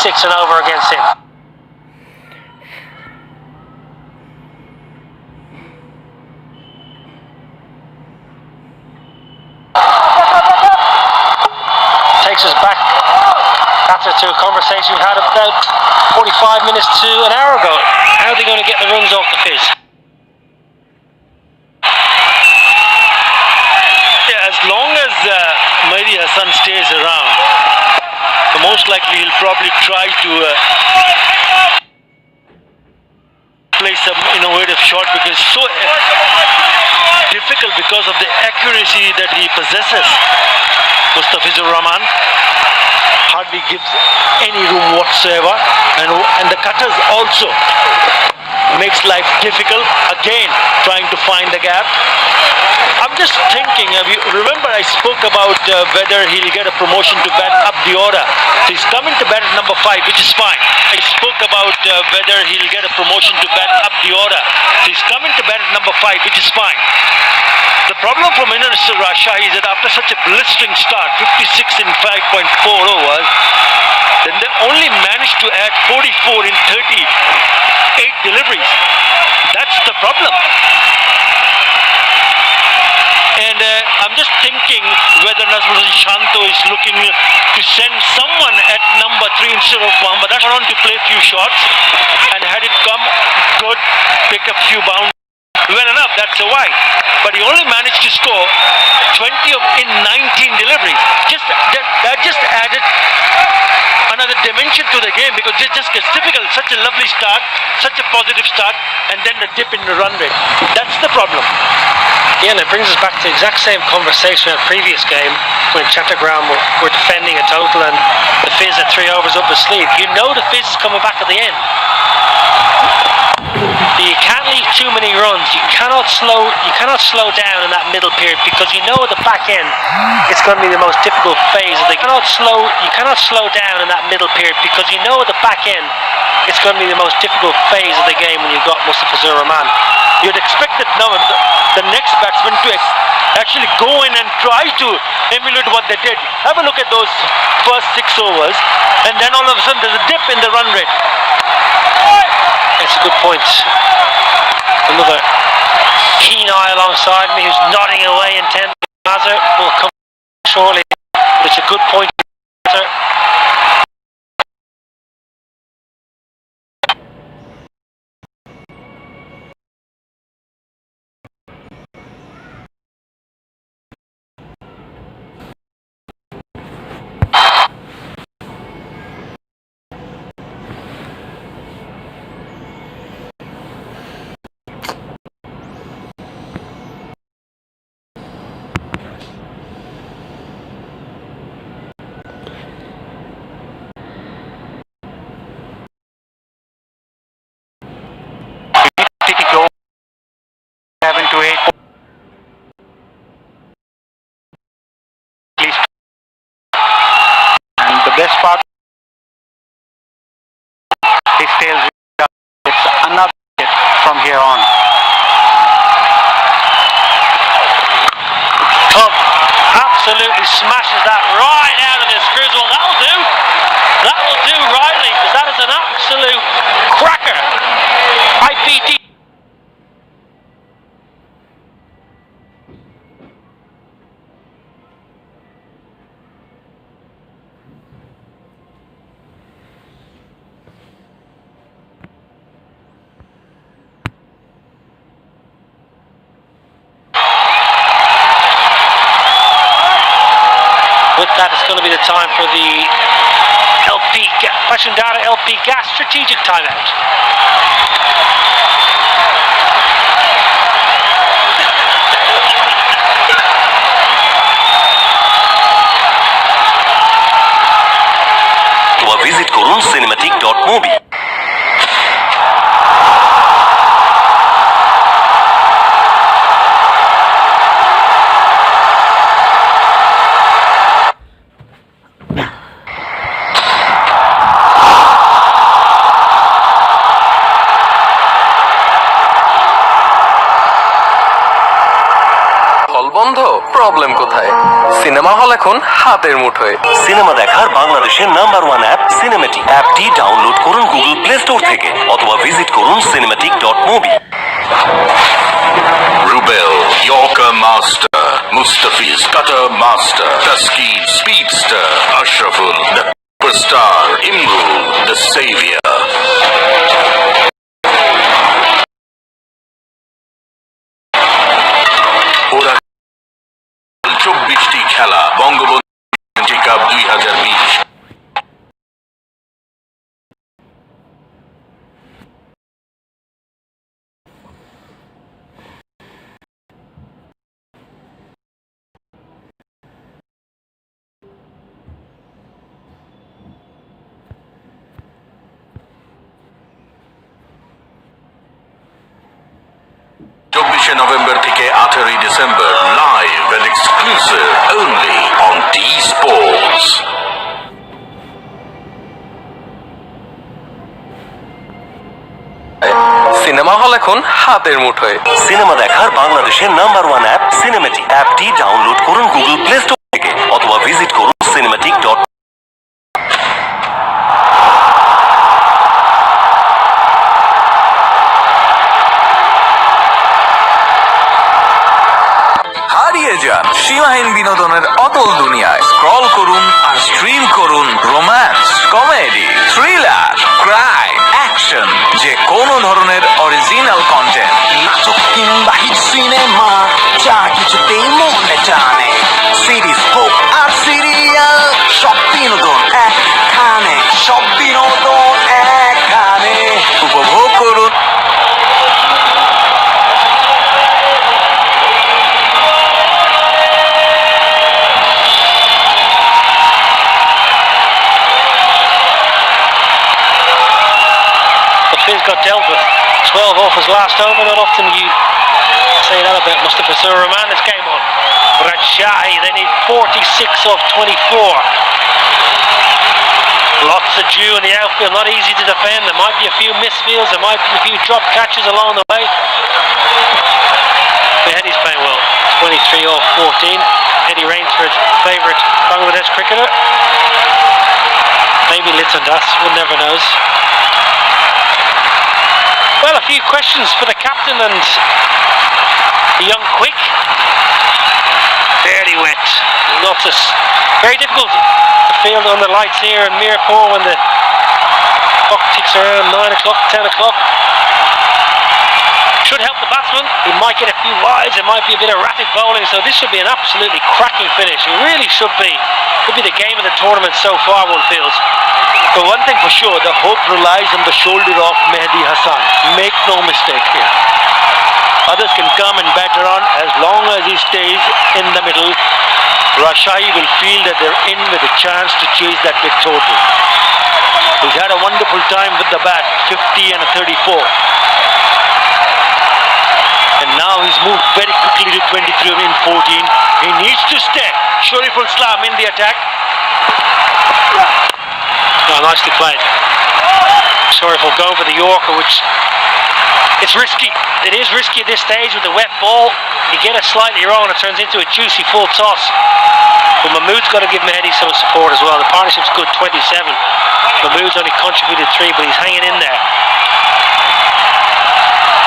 6 and over against him. Takes us back after to a conversation we had about 45 minutes to an hour ago. How are they going to get the runs off the fizz? Yeah, as long as Mehdi Hassan stays around, so most likely he'll probably try to play some innovative shot, because it's so difficult because of the accuracy that he possesses. Mustafizur Rahman hardly gives any room whatsoever, and the cutters also makes life difficult, again trying to find the gap. I'm just thinking, remember I spoke about whether he'll get a promotion to bat up the order. So he's coming to bat at number 5, which is fine. I spoke about whether he'll get a promotion to bat up the order. So he's coming to bat at number 5, which is fine. The problem for Mr. Rajshahi is that after such a blistering start, 56 in 5.4 overs, then they only managed to add 44 in 38 deliveries. That's the problem. And I'm just thinking whether Nazmuddin Shanto is looking to send someone at number 3 instead of Muhammad Ashram to play a few shots, and had it come good, pick a few bounds. Well enough, that's a wide. But he only managed to score 20 in 19 deliveries. That just added another dimension to the game, because it just gets difficult. Such a lovely start, such a positive start, and then the dip in the run rate. That's the problem. Yeah, and it brings us back to the exact same conversation in the previous game when Chottogram were defending a total and the fizz at 3 overs up his sleeve. You know the fizz is coming back at the end. You can't leave too many runs. You cannot slow down in that middle period, because you know at the back end it's going to be the most difficult phase of the game. You cannot slow down in that middle period, because you know at the back end it's going to be the most difficult phase of the game when you've got Mustafizur Rahman. You'd expect that now the next batsman to actually go in and try to emulate what they did. Have a look at those first 6 overs, and then all of a sudden there's a dip in the run rate. It's a good point. Another keen eye alongside me who's nodding away intently. Mazur will come shortly, but it's a good point. Go 7 to 8. Please. And the best part, his tails. It's another hit from here on. Club absolutely smashes that right out of his screws. Well, that'll do. That will do, Riley, because that is an absolute cracker. IPD. With that, it's going to be the time for the Bashundara LP Gas strategic timeout. Visit করুন cinematic.movie. বন্ধ problem কোথায়? Cinema hall এখন হাতের মুঠোয়। Cinema দেখার বাংলাদেশের #1 app Cinematic. অ্যাপটি download করুন গুগল প্লে স্টোর থেকে অথবা ভিজিট করুন cinematic.movie। Rubel, Yorker Master, Mustafiz, Cutter Master, Taskeen, Speedster, Ashraful, the Superstar, Imrul, the Savior. ওরা 24টি খেলা বঙ্গবন্ধু টি কাপ 2020। নভেম্বর থেকে 18 ডিসেম্বর live and exclusive only on T Sports। Cinema hall এখন হাতের মুঠোয়। সিনেমা দেখার বাংলাদেশের #1 অ্যাপ সিনেমেটিক। অ্যাপটি ডাউনলোড করুন গুগল প্লে স্টোর থেকে অথবা ভিজিট করুন cinematic. হারিয়ে যান সীমাহীন বিনোদনের অতল দুনিয়ায়। স্ক্রল করুন আর স্ট্রিম করুন romance, comedy, thriller, crime, action, যে কোনো ধরনের অরিজিনাল কন্টেন্ট। নাটক কিংবা হিট সিনেমা যা কিছুতেই মনে টানে, সিরিজ হোক আর সিরিয়াল, সব বিনোদন একখানে, সব বিনোদন একখানে। উপভোগ করুন Fizz got dealt with. 12 off his last over. Not often you say that about Mustafa Rahman. This game on. Rajshahi, they need 46 off 24. Lots of dew in the outfield, not easy to defend. There might be a few misfields, there might be a few drop catches along the way. He's playing well. 23 off 14. Eddie Rainsford's favourite Bangladesh cricketer. Maybe Liton Das, one never knows. Well, a few questions for the captain and the young quick. Fairly wet. Lots of very difficult to field on the lights here in Mirpur when the clock ticks around 9 o'clock, 10 o'clock. Should help the batsman. He might get a few wides. It might be a bit of erratic bowling. So this should be an absolutely cracking finish. It really should be. Could be the game of the tournament so far, one feels. But one thing for sure, the hope relies on the shoulder of Mehdi Hassan. Make no mistake here. Others can come and batter on. As long as he stays in the middle, Rajshahi will feel that they're in with a chance to chase that big total. He's had a wonderful time with the bat, 50 and a 34. And now he's moved very quickly to 23 in 14. He needs to stay. Shariful Islam in the attack. Oh, nicely played. Sharif will go for the Yorker, which it's risky. It is risky at this stage with the wet ball. You get it slightly wrong, it turns into a juicy full toss. But Mahmood's got to give Mehdi some support as well. The partnership's good, 27. Mahmood's only contributed 3, but he's hanging in there.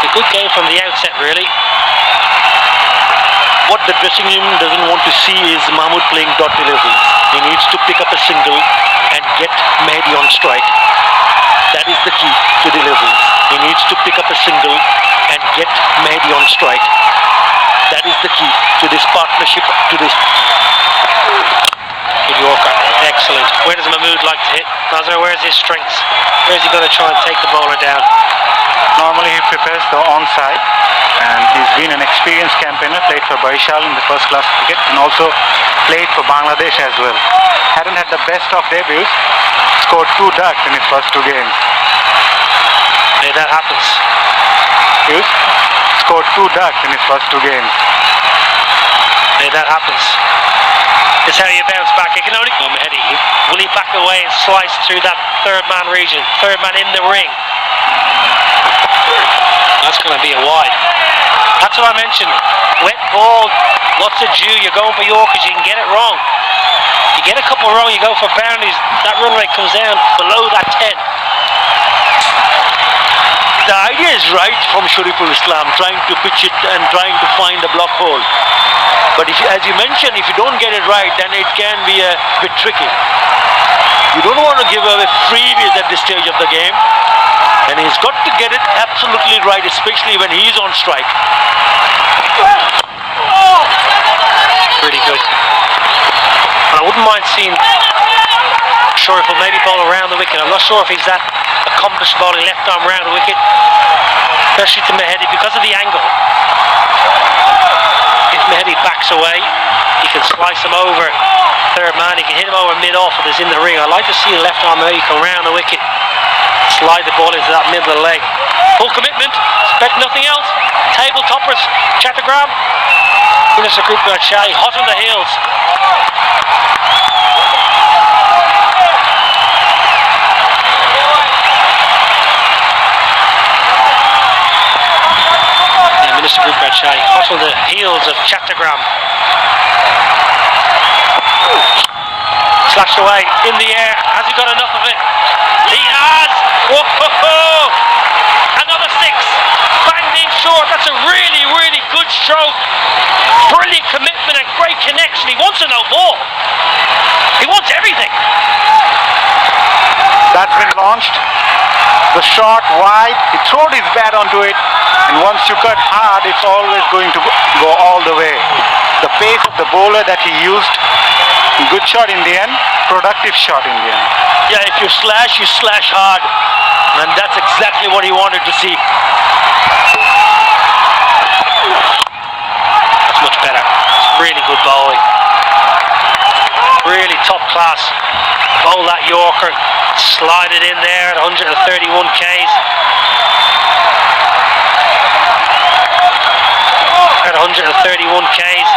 A good game from the outset, really. What the dressing room doesn't want to see is Mahmood playing dot deliveries. He needs to pick up a single and get Mehdi on strike. That is the key to deliveries. He needs to pick up a single and get Mehdi on strike. That is the key to this partnership, to this. Good Yorker, excellent. Where does Mahmood like to hit? Nazar, where's his strengths? Where's he going to try and take the bowler down? Normally he prepares the onside, and he's been an experienced campaigner, played for Baishal in the first class cricket and also played for Bangladesh as well. Hadn't had the best of debuts, scored 2 ducks in his first 2 games. Yeah, that happens. Hughes scored 2 ducks in his first 2 games. Yeah, that happens. It's how you bounce back. It can only come Mehdi. Will he back away and slice through that third man region? Third man in the ring. That's going to be a wide. That's what I mentioned. Wet ball, what's the due? You're going for Yorkers, you can get it wrong. You get a couple wrong, you go for boundaries, that run rate comes down below that 10. The idea is right from Shariful Islam, trying to pitch it and trying to find the block hole. But if, as you mentioned, if you don't get it right, then it can be a bit tricky. You don't want to give away freebies at this stage of the game. And he's got to get it absolutely right, especially when he's on strike. Pretty good. And I wouldn't mind seeing Shariful maybe bowl around the wicket. I'm not sure if he's that accomplished bowling left arm around the wicket, especially to Mehedi because of the angle. If Mehedi backs away, he can slice him over third man, he can hit him over mid-off if he's in the ring. I'd like to see the left arm Mehedi come around the wicket, slide the ball into that middle of the leg. Full commitment, expect nothing else. Table toppers, Chottogram. Minister Group Rajshahi, hot on the heels. Minister Group Rajshahi, hot on the heels of Chottogram. Slashed away in the air. Has he got enough of it? He has! Whoa! Another six. Banged in short. That's a really, really good stroke. Brilliant commitment and great connection. He wants a no ball. He wants everything. That's been launched. The shot wide. He threw his bat onto it. And once you cut hard, it's always going to go all the way. The pace of the bowler that he used. Good shot in the end, productive shot in the end. Yeah, if you slash hard. And that's exactly what he wanted to see. That's much better. It's really good bowling. Really top class. Bowl that Yorker. Slide it in there at 131 Ks. At 131 Ks.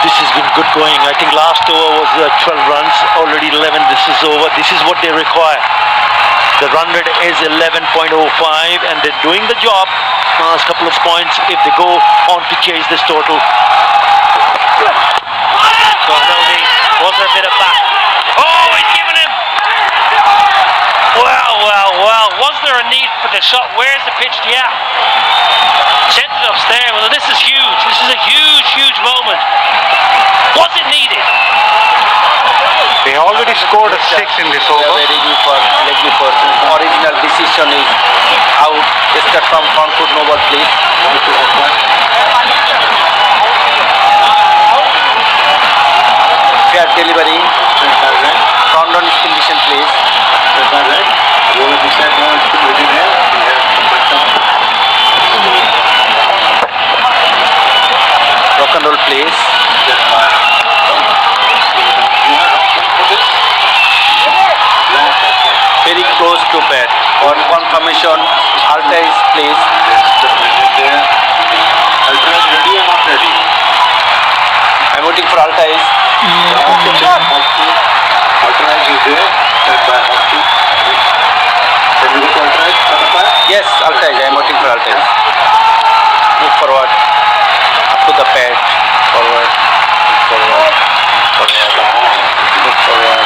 This has been good going. I think last over was 12 runs, already 11. This is over. This is what they require. The run rate is 11.05 and they're doing the job. Last couple of points if they go on to chase this total. So no need. Was there a bit of back? Oh, he's given him! Well. Was there a need for the shot? Where's the pitch? Yeah. Sent it upstairs. Well, this is huge. This is a huge moment. Was it needed? They already scored a 6 in this over. Original decision is out. Start from front foot, no ball, please. Fair delivery. Front on condition, please. Rock and roll, please. Very close to bat. On confirmation, Altais, please. I'm waiting for Altais. Yes, Altais. I'm waiting for Altais. Move forward. Up to the pad. Forward. Move forward.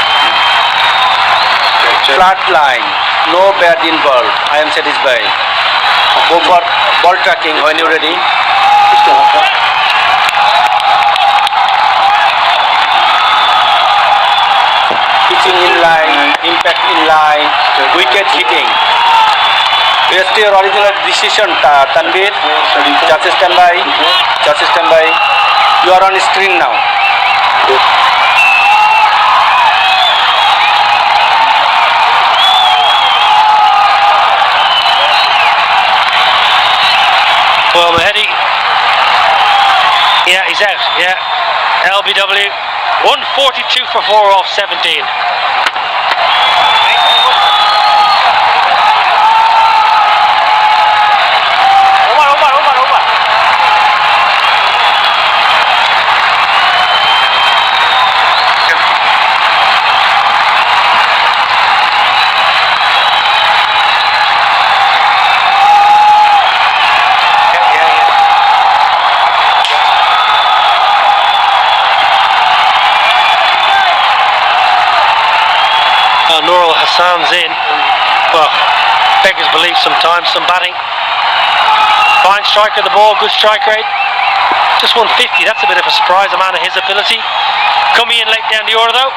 Flat line, no bad in ball. I am satisfied. Go for ball tracking when you're ready. Pitching in line, impact in line, wicket hitting. Yes, your original decision, Tanvir. Just stand by. You are on screen now. Well, Mehedi, yeah, he's out, yeah. LBW, 142 for 4 off 17. Nurul Hassan's in. Well, beggars belief sometimes, some batting. Fine striker of the ball, good strike rate. Just 150, that's a bit of a surprise, a man of his ability. Coming in late down the order though.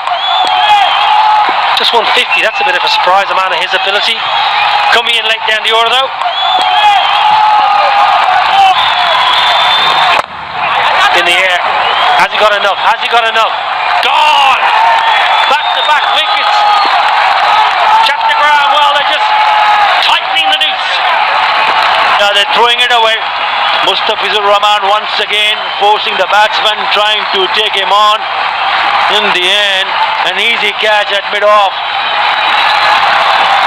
Just 150, that's a bit of a surprise, a man of his ability. Coming in late down the order though. In the air. Has he got enough? Has he got enough? Gone! Back-to-back wickets. Chottogram, well, they're just tightening the noose. Now they're throwing it away. Mustafizur Rahman once again forcing the batsman, trying to take him on. In the end, an easy catch at mid-off.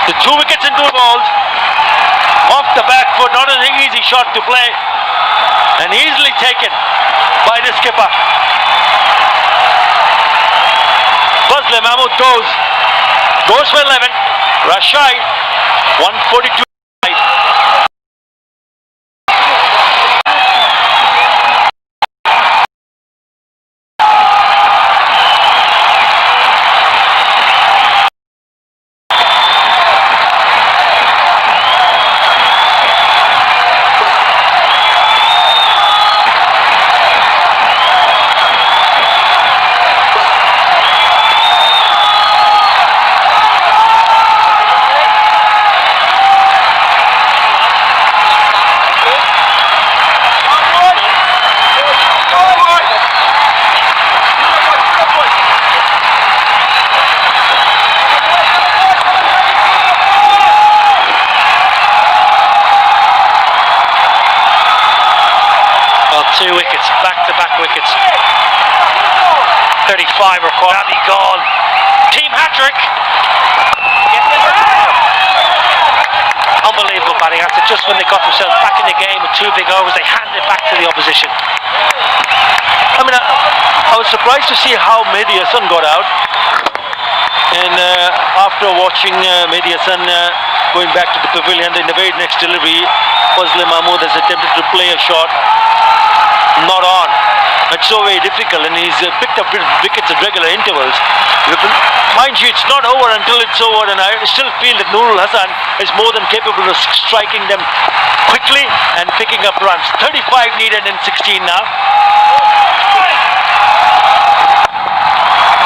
The 2 wickets and 2 balls. Off the back foot, not an easy shot to play. And easily taken by the skipper. Fazle Mahmood goes for 11. Rajshahi 142. Two wickets, back-to-back wickets. 35 required. Gazi gone. Team hat-trick. Unbelievable batting. After just when they got themselves back in the game with 2 big overs, they handed it back to the opposition. I mean, I was surprised to see how Mehdi Hassan got out. And after watching Mehdi Hassan going back to the pavilion in the very next delivery, Fazle Mahmood has attempted to play a shot. Not on. It's so very difficult, and he's picked up wickets at regular intervals. Mind you, it's not over until it's over, and I still feel that Nurul Hassan is more than capable of striking them quickly and picking up runs. 35 needed in 16 now.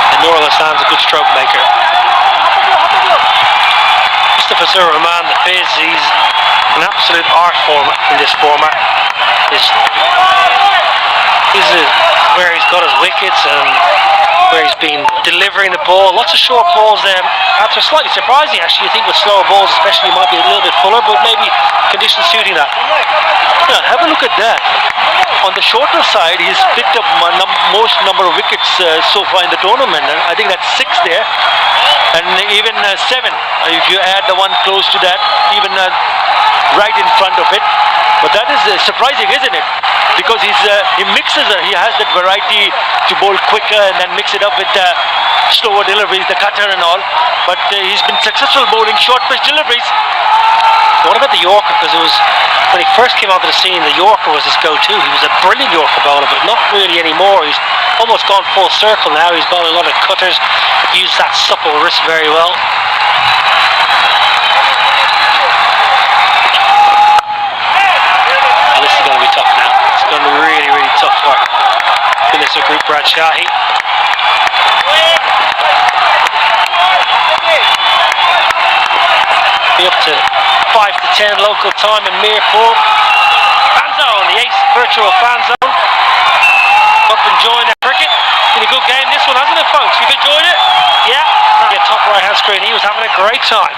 And Nurul Hassan's a good stroke maker. Mustafizur Rahman, the Fizz, he's an absolute art form in this format. Where he's got his wickets and where he's been delivering the ball. Lots of short balls there. After slightly surprising, actually. You think with slower balls especially might be a little bit fuller, but maybe conditions suiting that. Yeah, have a look at that. On the shorter side, he's picked up most number of wickets so far in the tournament. And I think that's 6 there. And even 7, if you add the one close to that, even right in front of it. But that is surprising, isn't it? Because he mixes, he has that variety to bowl quicker and then mix it up with slower deliveries, the cutter and all. But he's been successful bowling short pitch deliveries. What about the Yorker? Because it was, when he first came onto the scene, the Yorker was his go-to. He was a brilliant Yorker bowler, but not really anymore. He's almost gone full circle now. He's bowling a lot of cutters, used that supple wrist very well. This is going to be tough now. It's going to be really, really tough for Minister Group Rajshahi. Be up to 5 to 10 local time in Mirpur. Fan zone, the Ace virtual fan zone. Up and join the cricket. Been a good game this one, hasn't it, folks? You've enjoyed it? Yeah. The top right hand screen, he was having a great time.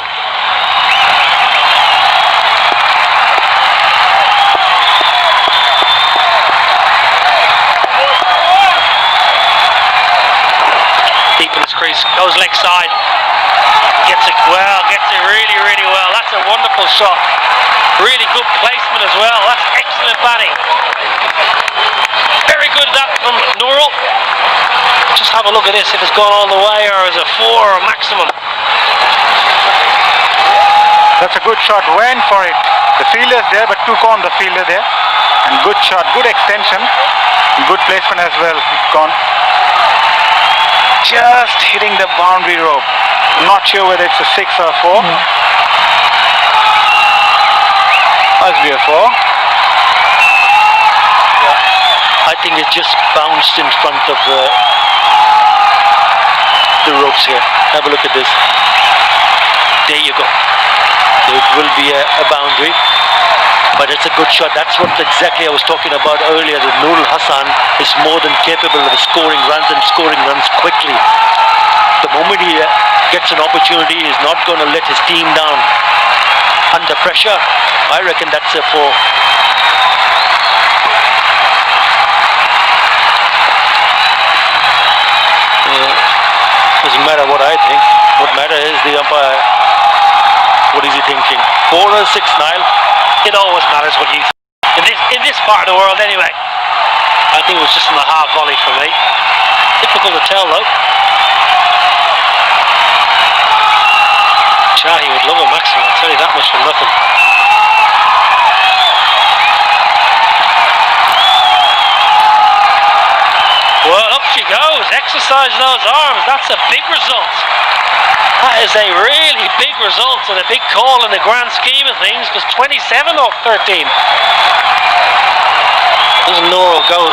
Deep in his crease, goes leg side. Gets it well, gets it really, really well. That's a wonderful shot. Really good placement as well. That's excellent batting. Very good that from Nurul. Just have a look at this, if it's gone all the way or is it 4 or maximum. That's a good shot, went for it. The fielder's there but took on the fielder there. And good shot, good extension. Good placement as well, gone. Just hitting the boundary rope. I'm not sure whether it's a 6 or a 4. Must be a 4. I think it just bounced in front of the ropes here. Have a look at this. There you go. It will be a boundary, but it's a good shot. That's what exactly I was talking about earlier. That Nurul Hassan is more than capable of scoring runs and scoring runs quickly. The moment he gets an opportunity, he's not going to let his team down under pressure. I reckon that's a 4. Doesn't matter what I think. What matters is the umpire. What is he thinking? 4 or 6, Niall? It always matters what you think. In this part of the world anyway. I think it was just in the half volley for me. Difficult to tell though. Shahi would love a maximum, I'll tell you that much for nothing. Well, up she goes, exercise those arms, that's a big result. That is a really big result and a big call in the grand scheme of things, because 27 off 13. Does Noro go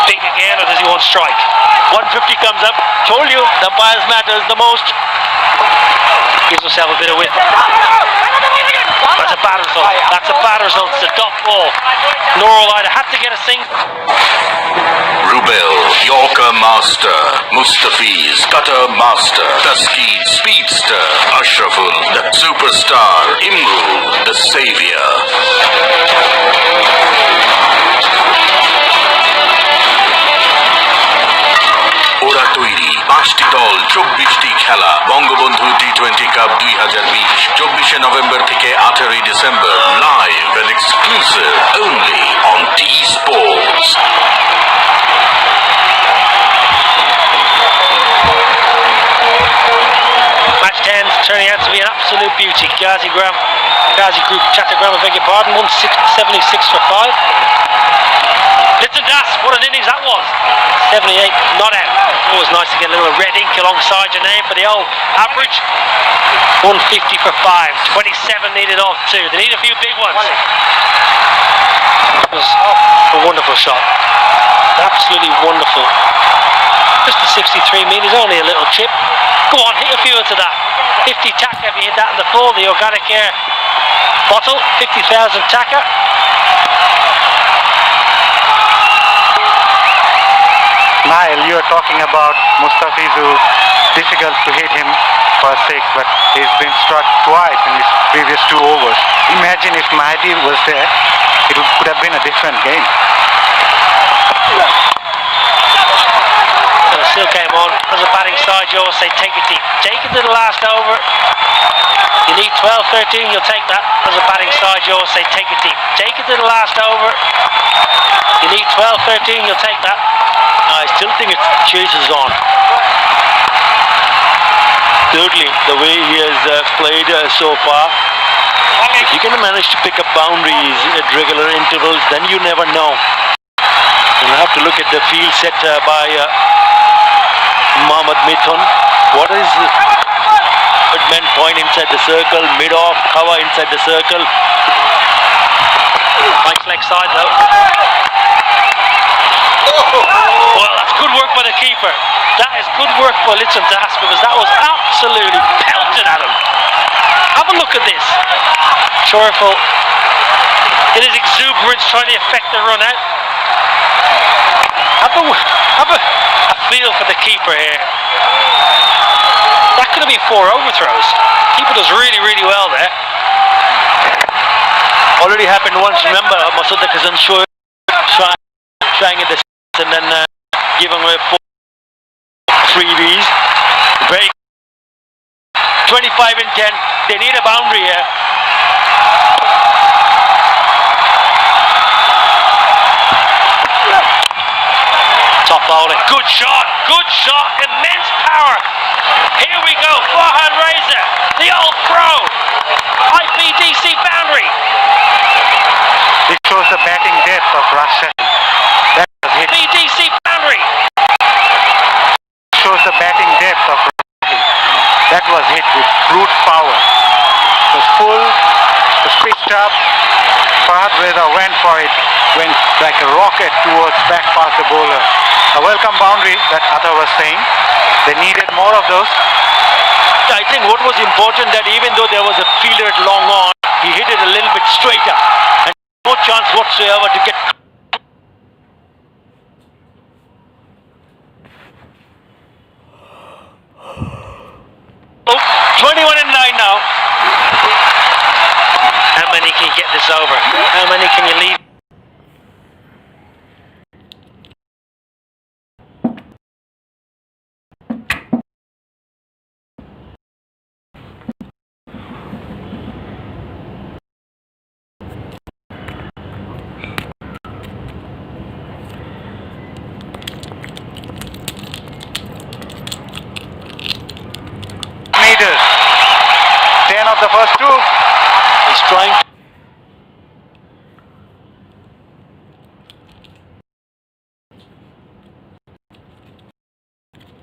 Big again, or does he want strike? 150 comes up, told you, the bias matters the most. Gives himself a bit of width. That's a bad result. That's a bad result. It's a dot ball. Noro either had to get a sing. Rubel, Yorker Master, Mustafiz, Cutter Master, Taskid Speedster, Ashraful, the Superstar, Imru, the Savior. ওরা তৈরি 5টি দল 24টি খেলা বঙ্গবন্ধু টি20 cup 2020 24শে November থেকে 18ই December live and exclusive only on T sports Match 10 turning out to be an absolute beauty. Gazi Group, Chottogram, I beg your pardon, 176 for 5. Litton Das, what an innings that was. 78, not out. Always nice to get a little red ink alongside your name for the old average. 150 for 5, 27 needed off 2. They need a few big ones. It was a wonderful shot. Absolutely wonderful. Just the 63 metres, only a little chip. Go on, hit a few into that. 50 tacker if you hit that in the full, the organic air bottle, 50,000 tacker. Niall, you are talking about Mustafizu. Difficult to hit him for 6, but he's been struck twice in his previous 2 overs. Imagine if Mahdi was there, it could have been a different game. And still came on. As a batting side, you always say take it deep. Take it to the last over. You need 12-13, you'll take that. As a batting side, you always say take it deep. Take it to the last over. You need 12-13, you'll take that. I still think it chases on. Thirdly, the way he has played so far, if you can manage to pick up boundaries at regular intervals, then you never know. You'll have to look at the field set by Mohammad Mithun. What is it? Men point inside the circle, mid-off, cover inside the circle. Nice leg side though. Well, that's good work by the keeper. That is good work by Litton Das, because that was absolutely pelted at him. Have a look at this. Chorful in his exuberance trying to affect the run out. Have a feel for the keeper here. That could have been 4 overthrows. Keeper does really, really well there. Already happened once, remember, Masood Kazan trying at this and then giving away 4 freebies. Very 25 and 10. They need a boundary here. Top bowling. Good shot. Good shot. Immense power. Here we go. Farhad Reza, the old pro. IPDC boundary. It shows the batting depth of Rajshahi. That was hit. IPDC boundary. Shows the batting depth of Rajshahi. That was hit. it went like a rocket towards back past the bowler. A welcome boundary that Atta was saying. They needed more of those. I think what was important that even though there was a fielder at long on, he hit it a little bit straighter and no chance whatsoever to get. Oh, 21 and 9 now. How many can you get this over? How many can you leave? Meters. 10 of the first 2.